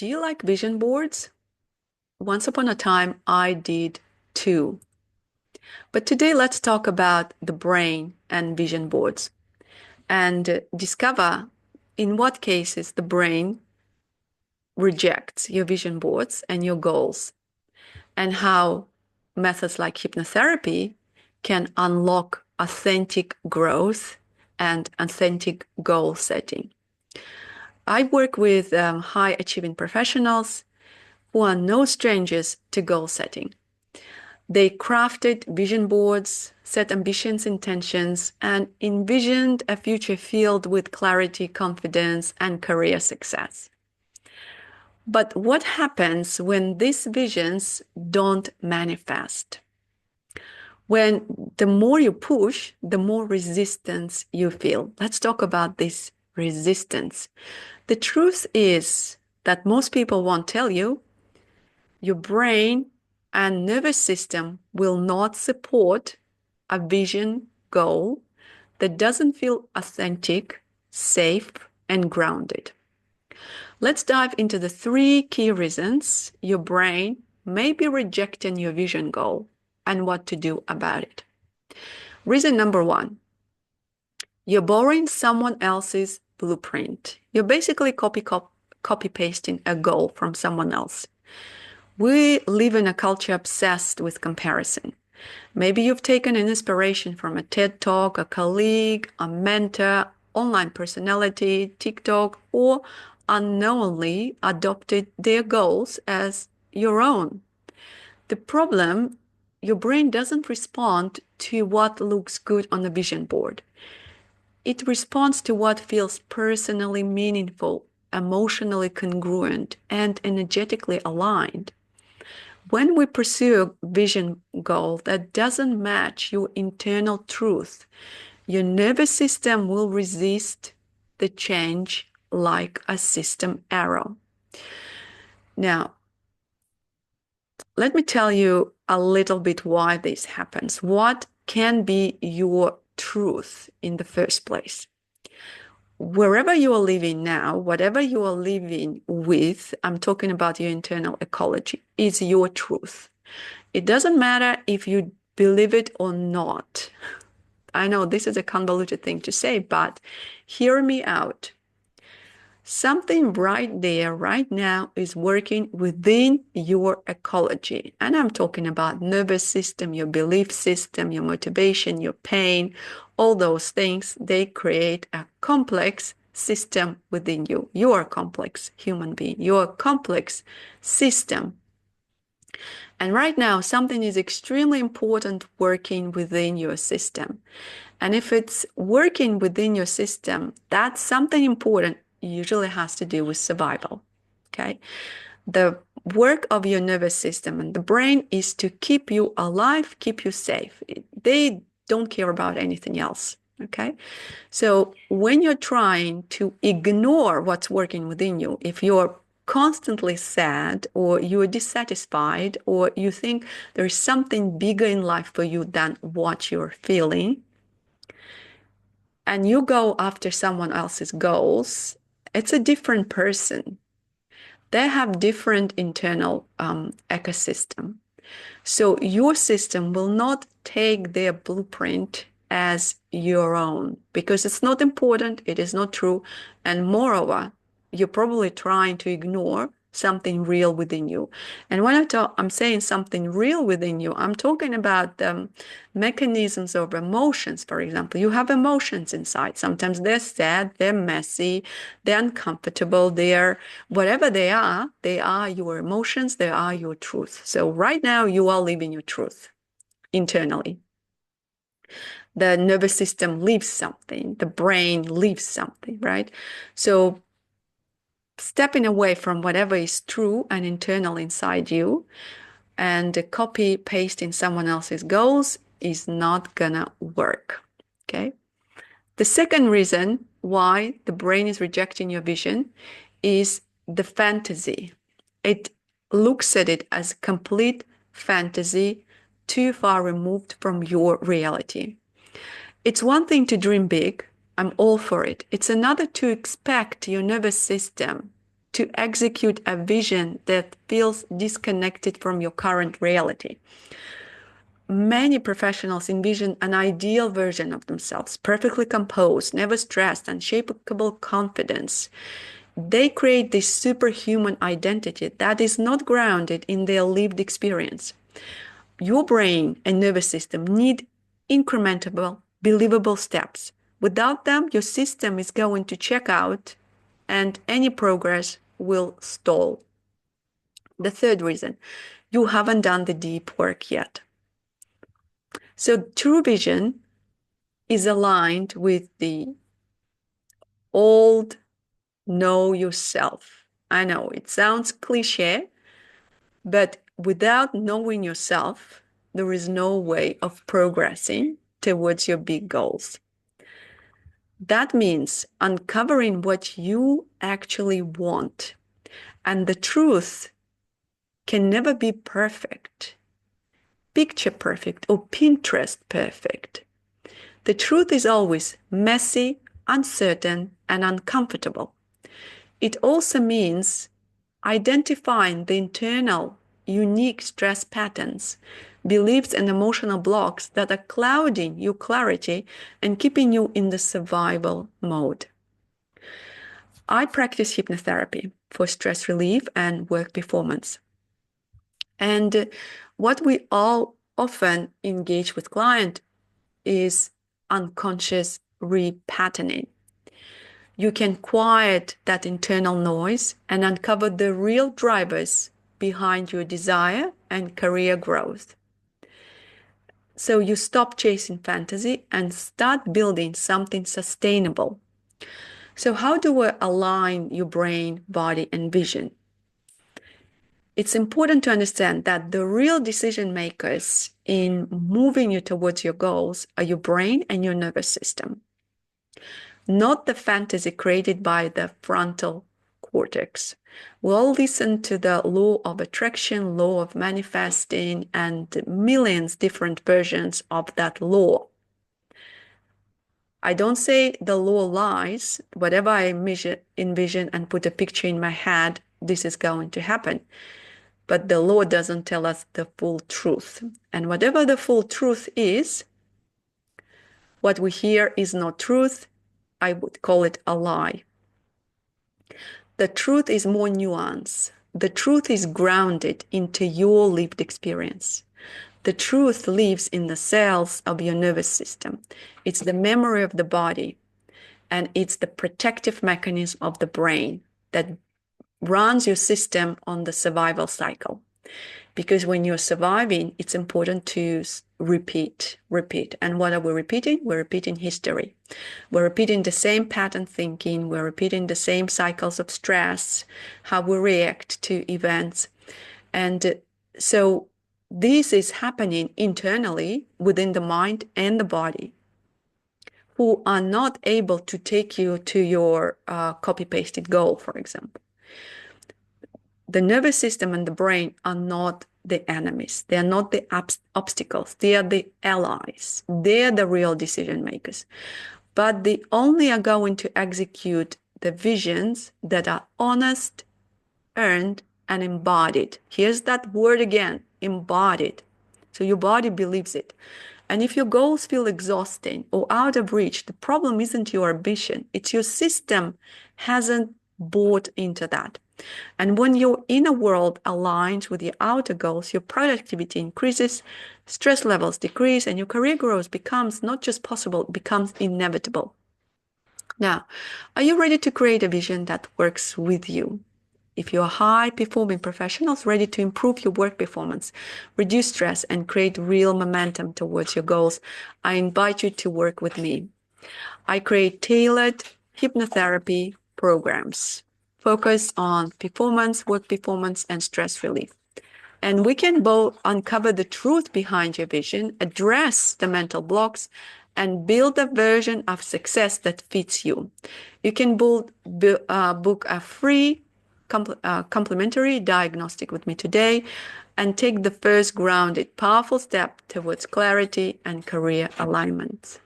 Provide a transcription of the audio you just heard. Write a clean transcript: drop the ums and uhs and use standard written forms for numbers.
Do you like vision boards? Once upon a time, I did too. But today, let's talk about the brain and vision boards and discover in what cases the brain rejects your vision boards and your goals, and how methods like hypnotherapy can unlock authentic growth and authentic goal setting. I work with high achieving professionals who are no strangers to goal setting. They crafted vision boards, set ambitions, intentions, and envisioned a future filled with clarity, confidence, and career success. But what happens when these visions don't manifest? When the more you push, the more resistance you feel. Let's talk about this resistance. The truth is that most people won't tell you your brain and nervous system will not support a vision goal that doesn't feel authentic, safe, and grounded. Let's dive into the 3 key reasons your brain may be rejecting your vision goal and what to do about it. Reason number 1, you're borrowing someone else's blueprint. You're basically copy pasting a goal from someone else. We live in a culture obsessed with comparison. Maybe you've taken an inspiration from a TED Talk, a colleague, a mentor, online personality, TikTok, or unknowingly adopted their goals as your own. The problem, your brain doesn't respond to what looks good on a vision board. It responds to what feels personally meaningful, emotionally congruent, and energetically aligned. When we pursue a vision goal that doesn't match your internal truth, your nervous system will resist the change like a system error. Now, let me tell you a little bit why this happens. What can be your truth in the first place? Wherever you are living now, whatever you are living with, I'm talking about your internal ecology, is your truth. It doesn't matter if you believe it or not. I know this is a convoluted thing to say, but hear me out. Something right there, right now, is working within your ecology. And I'm talking about nervous system, your belief system, your motivation, your pain, all those things. They create a complex system within you. You are a complex human being. You are a complex system. And right now, something is extremely important working within your system. And if it's working within your system, that's something important usually has to do with survival, okay? The work of your nervous system and the brain is to keep you alive, keep you safe. They don't care about anything else, okay? So when you're trying to ignore what's working within you, if you're constantly sad or you're dissatisfied or you think there's something bigger in life for you than what you're feeling, and you go after someone else's goals, it's a different person. They have different internal ecosystem. So your system will not take their blueprint as your own because it's not important, it is not true, and moreover, you're probably trying to ignore something real within you. And when I'm saying something real within you, I'm talking about the mechanisms of emotions. For example, you have emotions inside. Sometimes they're sad, they're messy, they're uncomfortable, they're whatever they are your emotions, they are your truth. So right now you are living your truth internally. The nervous system lives something, the brain lives something, right? So stepping away from whatever is true and internal inside you and copy pasting someone else's goals is not gonna work, okay? The second reason why the brain is rejecting your vision is the fantasy. It looks at it as complete fantasy, too far removed from your reality. It's one thing to dream big. I'm all for it. It's another to expect your nervous system to execute a vision that feels disconnected from your current reality. Many professionals envision an ideal version of themselves, perfectly composed, never stressed, unshakable confidence. They create this superhuman identity that is not grounded in their lived experience. Your brain and nervous system need incremental, believable steps. Without them, your system is going to check out and any progress will stall. The third reason, you haven't done the deep work yet. So true vision is aligned with the old know yourself. I know it sounds cliche, but without knowing yourself, there is no way of progressing towards your big goals. That means uncovering what you actually want. And the truth can never be perfect, picture perfect, or Pinterest perfect. The truth is always messy, uncertain, and uncomfortable. It also means identifying the internal, unique stress patterns, beliefs, and emotional blocks that are clouding your clarity and keeping you in the survival mode. I practice hypnotherapy for stress relief and work performance. And what we all often engage with client is unconscious repatterning. You can quiet that internal noise and uncover the real drivers behind your desire and career growth. So you stop chasing fantasy and start building something sustainable. So how do we align your brain, body, and vision? It's important to understand that the real decision makers in moving you towards your goals are your brain and your nervous system, not the fantasy created by the frontal cortex. We'll listen to the law of attraction, law of manifesting, and millions different versions of that law. I don't say the law lies. Whatever I envision and put a picture in my head, this is going to happen. But the law doesn't tell us the full truth. And whatever the full truth is, what we hear is not truth. I would call it a lie. The truth is more nuanced. The truth is grounded into your lived experience. The truth lives in the cells of your nervous system. It's the memory of the body, and it's the protective mechanism of the brain that runs your system on the survival cycle. Because when you're surviving, it's important to repeat. And what are we repeating? We're repeating history. We're repeating the same pattern thinking. We're repeating the same cycles of stress, how we react to events. And so this is happening internally within the mind and the body, who are not able to take you to your copy-pasted goal, for example. The nervous system and the brain are not the enemies. They are not the obstacles. They are the allies. They are the real decision makers. But they only are going to execute the visions that are honest, earned, and embodied. Here's that word again, embodied. So your body believes it. And if your goals feel exhausting or out of reach, the problem isn't your ambition. It's your system hasn't bought into that. And when your inner world aligns with your outer goals, your productivity increases, stress levels decrease, and your career growth becomes not just possible, it becomes inevitable. Now, are you ready to create a vision that works with you? If you are high-performing professionals ready to improve your work performance, reduce stress, and create real momentum towards your goals, I invite you to work with me. I create tailored hypnotherapy programs focused on performance, work performance, and stress relief. And we can both uncover the truth behind your vision, address the mental blocks, and build a version of success that fits you. You can book a free complimentary diagnostic with me today and take the first grounded, powerful step towards clarity and career alignment.